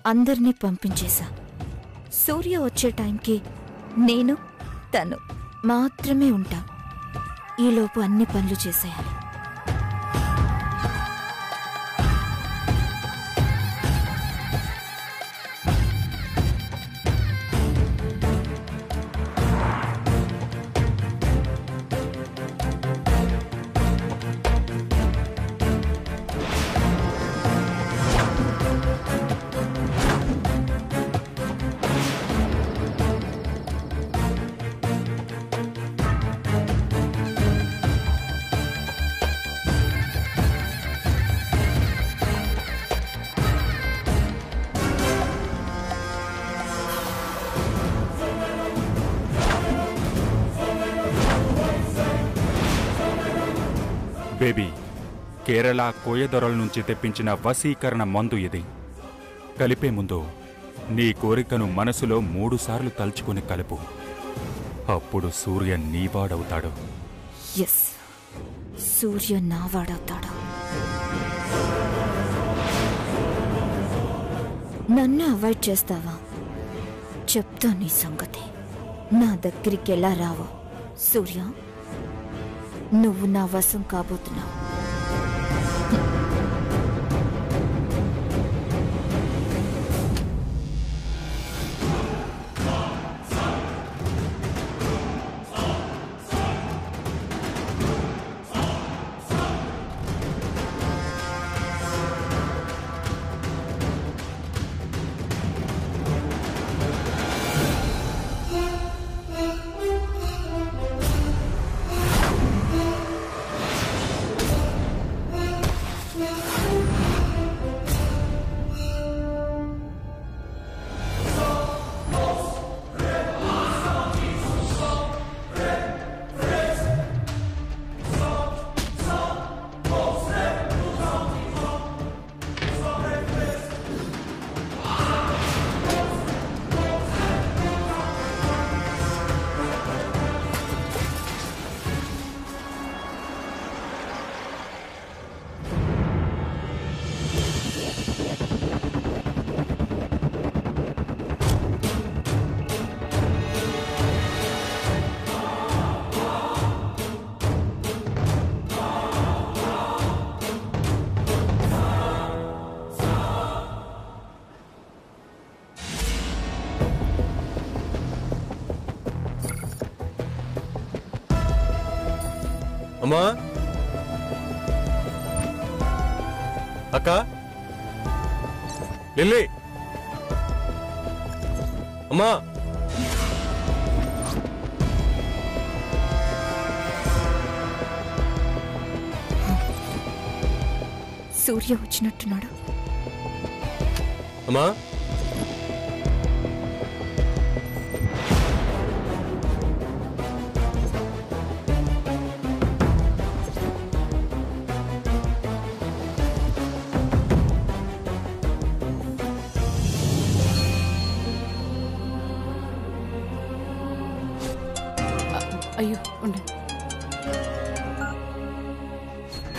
అందర్నీ పంపించేశా. సూర్య వచ్చే టైంకి నేను తను మాత్రమే ఉంటాం. ఈలోపు అన్ని పనులు చేసేయాలి. బేబీ, కేరళ కోయదొరల నుంచి తెప్పించిన వశీకరణ మందు ఇది. కలిపే ముందు నీ కోరికను మనసులో 3 సార్లు తలుచుకుని కలుపు. అప్పుడు సూర్య నీవాడవుతాడు. ఎస్, సూర్య నావాడవుతాడు. నన్ను అవాయిడ్ చేస్తావా? చెప్తా నీ సంగతి. నా దగ్గరికి ఎలా రావో. సూర్య, నువ్వు నా వశం కాబోతున్నావు. అమ్మా, అక్క, లిల్లీ, అమ్మా. సూర్య వచ్చినట్టున్నాడు. అమ్మా, అయ్యో ఉండండి.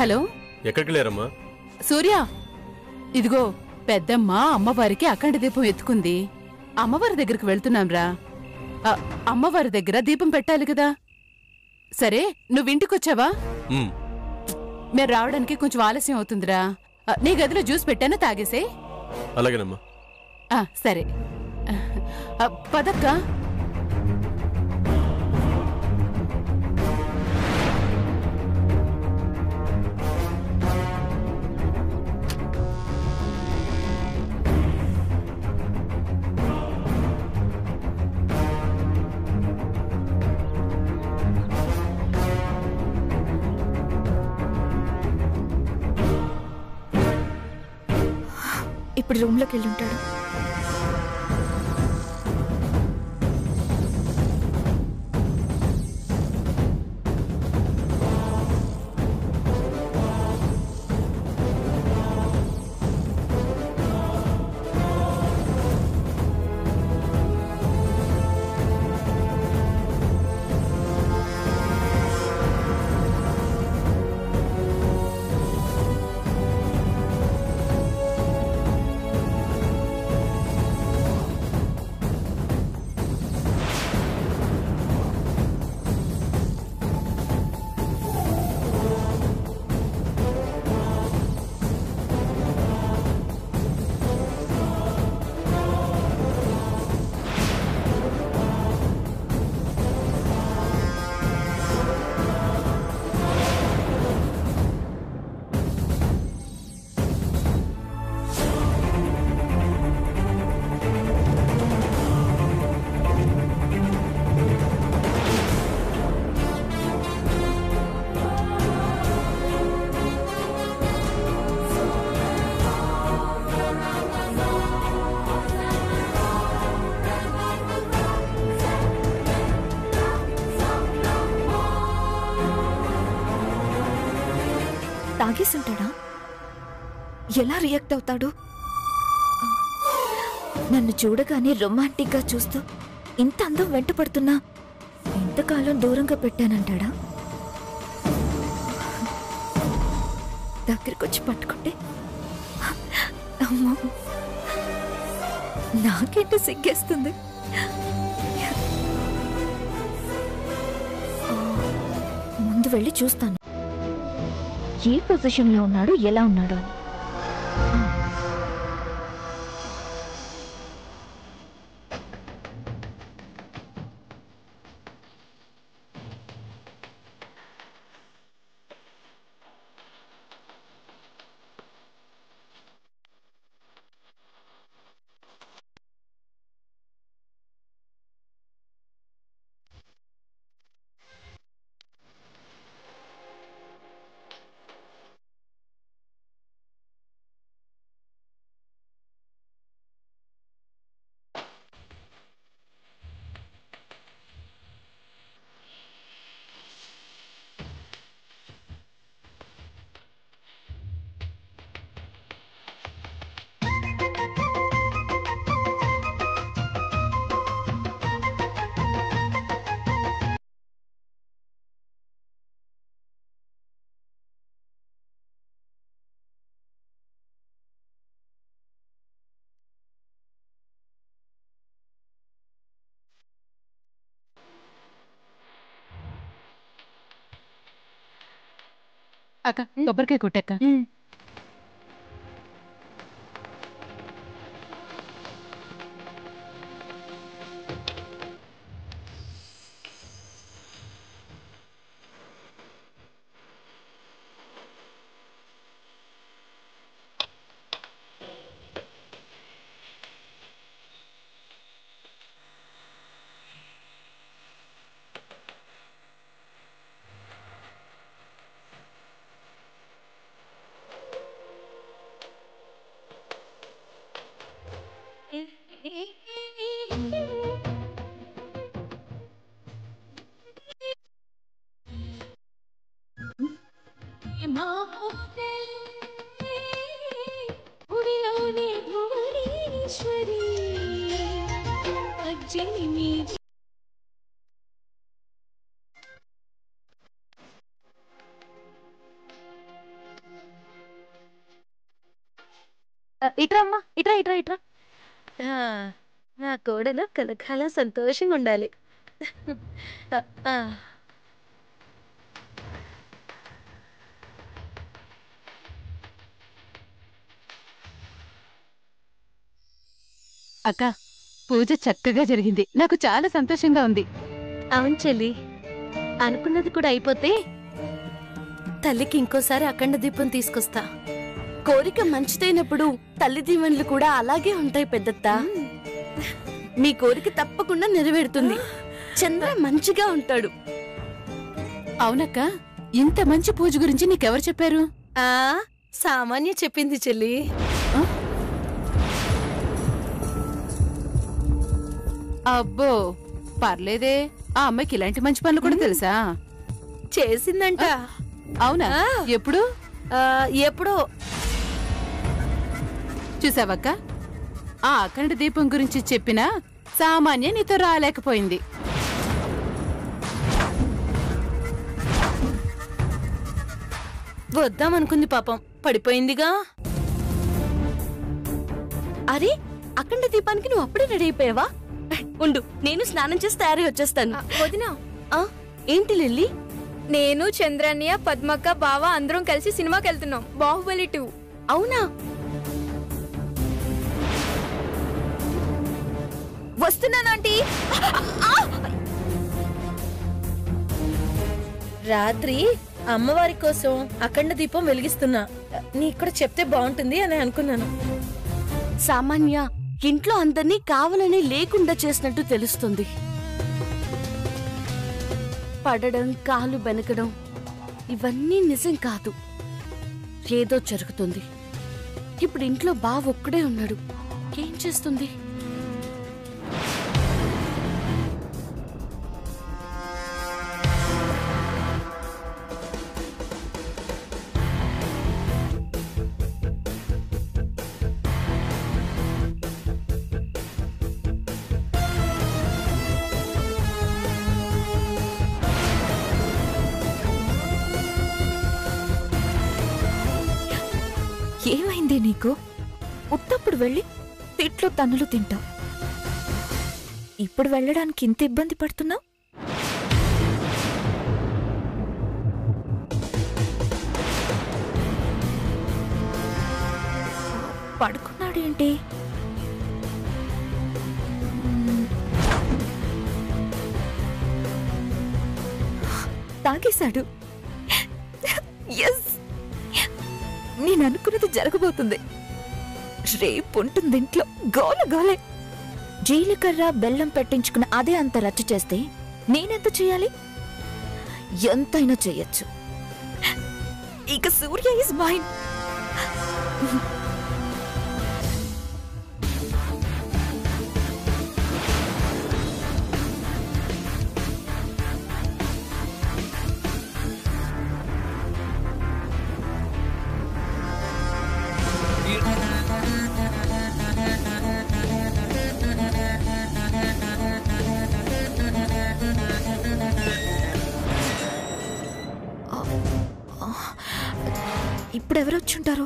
హలో, ఎక్కడికి వెళ్ళారమ్మా? సూర్య, ఇదిగో పెద్దమ్మ అమ్మవారికి అఖండ దీపం ఎత్తుకుంది. అమ్మవారి దగ్గరికి వెళ్తున్నాంరా. అమ్మవారి దగ్గర దీపం పెట్టాలి కదా. సరే, నువ్వింటికొచ్చావా? మీరు రావడానికి కొంచెం ఆలస్యం అవుతుందిరా. నీ గదిలో జ్యూస్ పెట్టాను, తాగేసే. అలాగేనమ్మా. సరే, పదక్క. ఇప్పుడు రూమ్లోకి వెళ్ళి ఉంటాడు. తాగేసుంటాడా? ఎలా రియాక్ట్ అవుతాడు? నన్ను చూడగానే రొమాంటిక్ గా చూస్తూ ఇంత అందం వెంట పడుతున్నా ఇంతకాలం దూరంగా పెట్టానంటాడా? దగ్గరికొచ్చి పట్టుకుంటే అమ్మో, నాకేంటి సిగ్గేస్తుంది. ముందు వెళ్ళి చూస్తాను ఏ పొజిషన్లో ఉన్నాడు, ఎలా ఉన్నాడు అని. అక్క కొబ్బరికాయ కొట్టక్క. ఇట్రా అమ్మా, ఇట్రా ఇట్రా ఇట్రా. నా కోడలు కలకాలం సంతోషంగా ఉండాలి. అక్క పూజ చక్కగా జరిగింది, నాకు చాలా సంతోషంగా ఉంది. అవును చెల్లి, అనుకున్నది కూడా అయిపోతే తల్లికి ఇంకోసారి అఖండ దీపం తీసుకొస్తా. కోరిక మంచిదైనప్పుడు తల్లి దీవెనలు కూడా అలాగే ఉంటాయి పెద్దత్త. మీ కోరిక తప్పకుండా నెరవేరుతుంది. చంద్ర మంచిగా ఉంటాడు. అవునక్క, ఇంత మంచి పూజ గురించి నీకెవరు చెప్పారు? సామాన్య చెప్పింది చెల్లి. అబ్బో పర్లేదే, ఆ అమ్మాయికి ఇలాంటి మంచి పనులు కూడా తెలుసా? చేసిందంట. అవునా? ఎప్పుడు? ఎప్పుడో. చూసావక్క, ఆ అఖండ దీపం గురించి చెప్పినా సామాన్య నీతో రాలేకపోయింది. వద్దామనుకుంది పాపం, పడిపోయిందిగా. అరే, అఖండ దీపానికి నువ్వు అప్పుడే రెడీ అయిపోయావా? ఉండు, నేను స్నానం చేసి తయారీ వచ్చేస్తాను. వదినా, ఏంటి లిల్లీ? నేను చంద్రన్య, పద్మక్క, బావ అందరం కలిసి సినిమాకి వెళ్తున్నాం, బాహుబలి 2. అవునా? వస్తున్నానంటీ. రాత్రి అమ్మవారి కోసం అఖండ దీపం వెలిగిస్తున్నా. నీకు కూడా చెప్తే బాగుంటుంది అని అనుకున్నాను. సామాన్య ఇంట్లో అందరినీ కావాలని లేకుండా చేసినట్టు తెలుస్తుంది. పడడం, కాలు బెనకడం ఇవన్నీ నిజం కాదు. ఏదో జరుగుతుంది. ఇప్పుడు ఇంట్లో బావ ఒక్కడే ఉన్నాడు. ఏం చేస్తుంది? ఏమైంది నీకు? ఉత్తప్పుడు వెళ్ళి తిట్లు తన్నులు తింటావు. ఇప్పుడు వెళ్ళడానికి ఇంత ఇబ్బంది పడుతున్నావు? పడుకున్నాడేంటి? తాగేశాడు. ఎస్, నేను అనుకున్నది జరగబోతుంది. రేపు ఉంటుంది ఇంట్లో గోల గోలే. జీలకర్ర బెల్లం పెట్టించుకున్న అదే అంత రచ్చ చేస్తే నేనెంత చేయాలి? ఎంతైనా చెయ్యొచ్చు. ఇక సూర్య ఇస్ మైన్. ఇప్పుడు ఎవరు వచ్చుంటారు?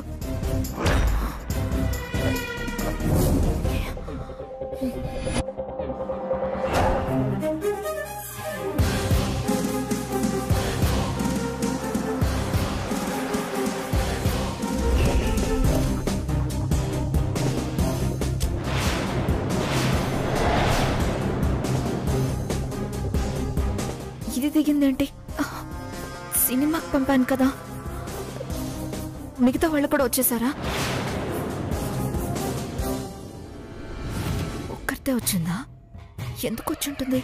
ఇది దిగిందేంటి? సినిమాకి పంపాను కదా, మిగతా వాళ్ళు కూడా వచ్చేసారా? ఒక్కరితే వచ్చిందా? ఎందుకు వచ్చుంటుంది?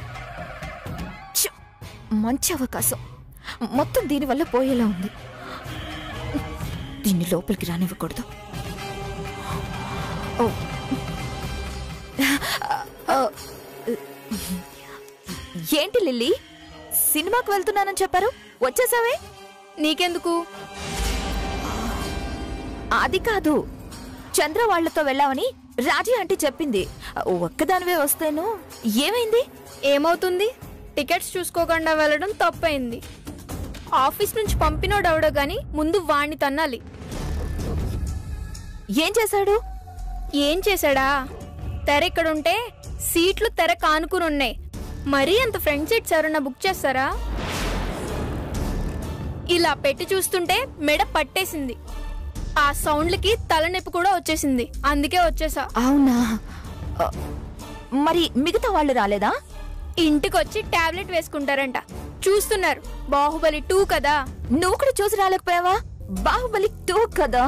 మంచి అవకాశం, మొత్తం దీనివల్ల పోయేలా ఉంది. దీన్ని లోపలికి రానివ్వకూడదు. ఏంటి లిల్లీ, సినిమాకి వెళ్తున్నానని చెప్పారు, వచ్చేసావే? నీకెందుకు? అది కాదు, చంద్ర వాళ్లతో వెళ్ళావని రాజీ ఆంటీ చెప్పింది. ఒక్కదానివే వస్తేను ఏమైంది? ఏమవుతుంది? టికెట్స్ చూసుకోకుండా వెళ్ళడం తప్పైంది. ఆఫీస్ నుంచి పంపినోడెవడో గాని ముందు వాణ్ణి తన్నాలి. ఏం చేశాడు? ఏం చేశాడా? తెర ఇక్కడుంటే సీట్లు తెర కానుకుని ఉన్నాయి. మరీ అంత ఫ్రంట్ సీట్స్ ఎవరన్నా బుక్ చేస్తారా? ఇలా పెట్టి చూస్తుంటే మెడ పట్టేసింది. ఆ సౌండ్లకి తలనొప్పి కూడా వచ్చేసింది. అందుకే వచ్చేసా. అవునా? మరి మిగతా వాళ్ళు రాలేదా? ఇంటికొచ్చి టాబ్లెట్ వేసుకుంటారంట. చూస్తున్నారు. బాహుబలి 2 కదా. నువ్వు కూడా చూసి రాలేకపోయావా? బాహుబలి 2 కదా.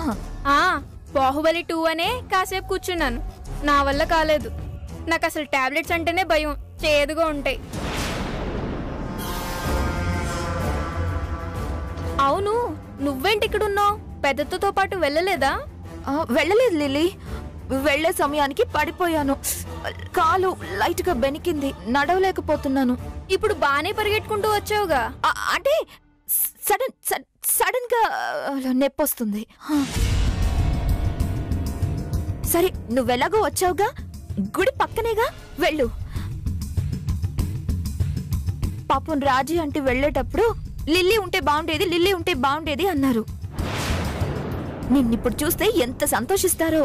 బాహుబలి 2 అనే కాసేపు కూర్చున్నాను. నా వల్ల కాలేదు. నాకు అసలు టాబ్లెట్స్ అంటేనే భయం, చేదుగా ఉంటాయి. అవును, నువ్వేంటి ఇక్కడున్నావు? పెద్దతో పాటు వెళ్ళలేదా? వెళ్ళలేదు లిల్లీ, వెళ్లే సమయానికి పడిపోయాను. కాలు లైట్ గా బెనికింది, నడవలేకపోతున్నాను. ఇప్పుడు బానే పరిగెట్టుకుంటూ వచ్చావుగా. అంటే సడన్ గా నొప్పొస్తుంది. సరే, నువ్వెలాగో వచ్చావుగా, గుడి పక్కనేగా, వెళ్ళు. పాపం రాజీ అంటే వెళ్ళేటప్పుడు లిల్లీ ఉంటే బాగుండేది, లిల్లీ ఉంటే బాగుండేది అన్నారు. నిన్నిప్పుడు చూస్తే ఎంత సంతోషిస్తారో.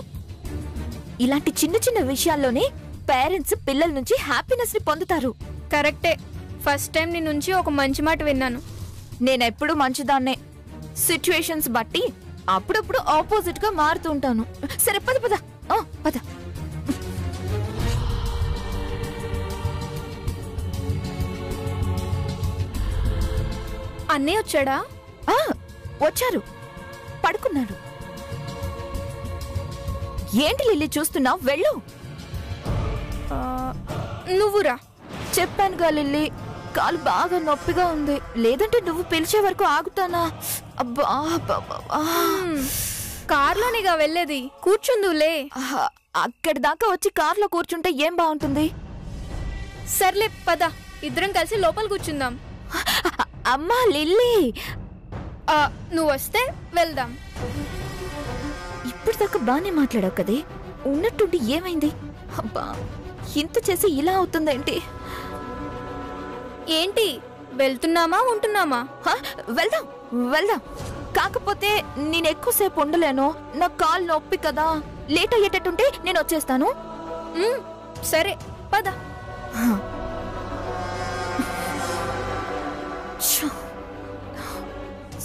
ఇలాంటి చిన్న చిన్న విషయాల్లోనే పేరెంట్స్ పిల్లల నుంచి హ్యాపీనెస్ ని పొందుతారు. కరెక్టే. ఫస్ట్ టైం నీ నుంచి ఒక మంచి మాట విన్నాను. నేనెప్పుడు మంచిదాన్నే. సిచ్యువేషన్స్ బట్టి అప్పుడప్పుడు ఆపోజిట్ గా మారుతూ ఉంటాను. సరే పద పద పద. అన్నయ్య వచ్చాడా? వచ్చారు, పడుకున్నాడు. ఏంటి లిల్లీ చూస్తున్నావు? వెళ్ళు. నువ్వురా. చెప్పానుగా లిల్లీ, కాలు బాగా నొప్పిగా ఉంది. లేదంటే నువ్వు పిలిచే వరకు ఆగుతానా? అబ్బా, కార్లోనిగా వెళ్ళేది. కూర్చుందులే. అక్కడి దాకా వచ్చి కార్లో కూర్చుంటే ఏం బాగుంటుంది? సర్లే పద, ఇద్దరం కలిసి లోపల కూర్చుందాం. అమ్మా లిల్లీ, నువ్వు వస్తే వెళ్దాం. ఇప్పుడు దాకా బానే మాట్లాడావు కదే, ఉన్నట్టుండి ఏమైంది? అబ్బా, ఇంత చేసి ఇలా అవుతుందేంటి? ఏంటి, వెళ్తున్నామా ఉంటున్నామా? వెళ్దాం వెళ్దాం, కాకపోతే నేను ఎక్కువసేపు ఉండలేను, నా కాలు నొప్పి కదా. లేట్ అయ్యేటట్టుంటే నేను వచ్చేస్తాను. సరే పద.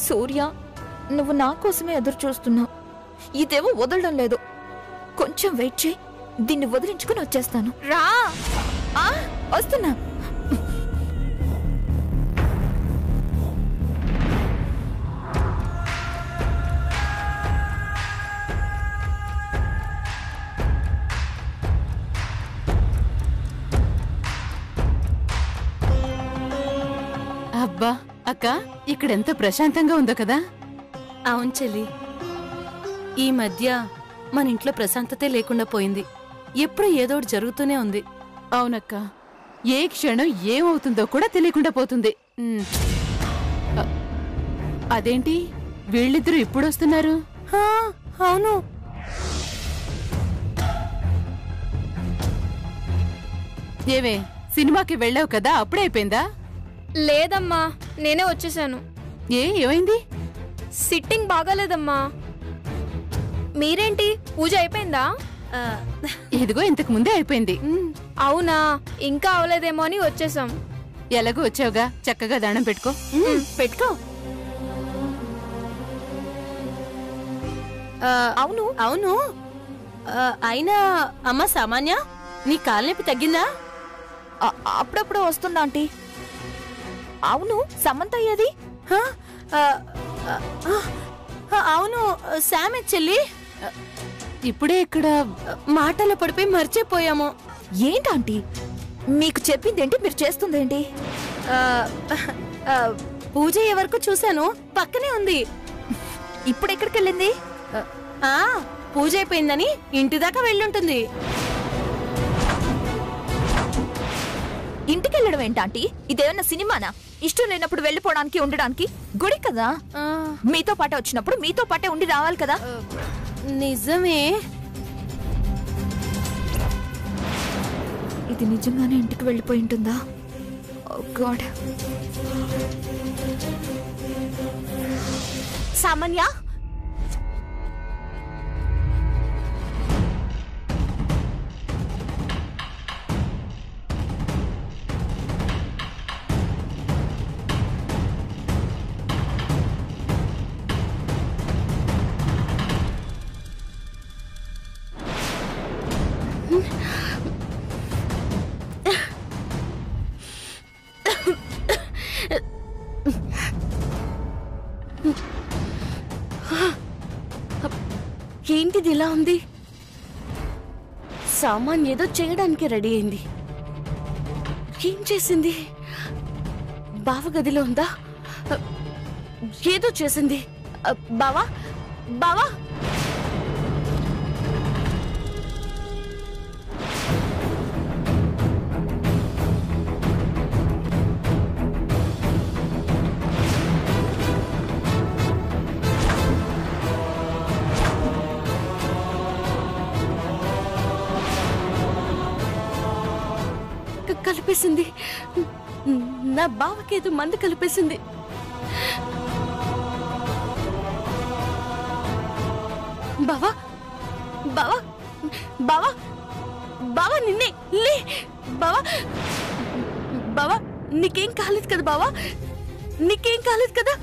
సూర్య, నువ్వు నా కోసమే ఎదురు చూస్తున్నావు. ఇదేమో వదలడం లేదు. కొంచెం వెయిట్ చేయి, దీన్ని వదిలించుకుని వచ్చేస్తాను. రా. వస్తున్నా. అబ్బా అక్క, ఇక్కడెంత ప్రశాంతంగా ఉందో కదా. అవును చెల్లి, ఈ మధ్య మన ఇంట్లో ప్రశాంతతే లేకుండా పోయింది. ఎప్పుడు ఏదోటి జరుగుతూనే ఉంది. అవునక్క, ఏ క్షణం ఏమవుతుందో కూడా తెలియకుండా పోతుంది. అదేంటి వీళ్ళిద్దరూ ఇప్పుడు వస్తున్నారు? అవును, ఏవే సినిమాకి వెళ్ళావు కదా, అప్పుడే అయిపోయిందా? లేదమ్మా, నేనే వచ్చేసాను. ఏమైంది? సిట్టింగ్ బాగాలేదమ్మా. మీరేంటి, పూజ అయిపోయిందా? ఇదిగో ఇంతకు ముందే అయిపోయింది. అవునా, ఇంకా అవలేదేమో అని వచ్చేసాం. ఎలాగో వచ్చావుగా, చక్కగా దండం పెట్టుకో. పెట్టుకో. అవును అవును, అయినా అమ్మ సామాన్య, నీ కాళ్ళనొప్పి తగ్గిందా? అప్పుడప్పుడు వస్తుందా ఆంటీ? అవును, సమంత ఏది? అవును, శామే చెల్లి. ఇప్పుడే ఇక్కడ మాటలు పడిపోయి మర్చిపోయాము. ఏంటాంటీ మీకు చెప్పిందేంటి, మీరు చేస్తుందేంటి? పూజ అయ్యే వరకు చూశాను, పక్కనే ఉంది. ఇప్పుడు ఎక్కడికి వెళ్ళింది? పూజ అయిపోయిందని ఇంటి దాకా వెళ్ళుంటుంది. ఇంటికి వెళ్ళడం ఏంటాంటీ? ఇదేమన్నా సినిమానా? ఇష్టం లేనప్పుడు వెళ్ళిపోవడానికి ఉండడానికి? గుడి కదా, మీతో పాటే వచ్చినప్పుడు మీతో పాటే ఉండి రావాలి కదా. నిజమే. ఇది నిజంగానే ఇంటికి వెళ్ళిపోయి ఉంటుందా? ఓ గాడ్. సామాన్య, ఏంటిది ఇలా ఉంది? సామాన్ ఏదో చేయడానికి రెడీ అయింది. ఏం చేసింది? బావ గదిలో ఉందా? ఏదో చేసింది. బావా, బావా, కలిపేసింది. నా బావకేదో మందు కలిపేసింది. బావా, బావా, బావా, బావా, నిన్నే లే. బావా, బావా, నీకేం కాలేదు కదా? బావా, నీకేం కాలేదు కదా?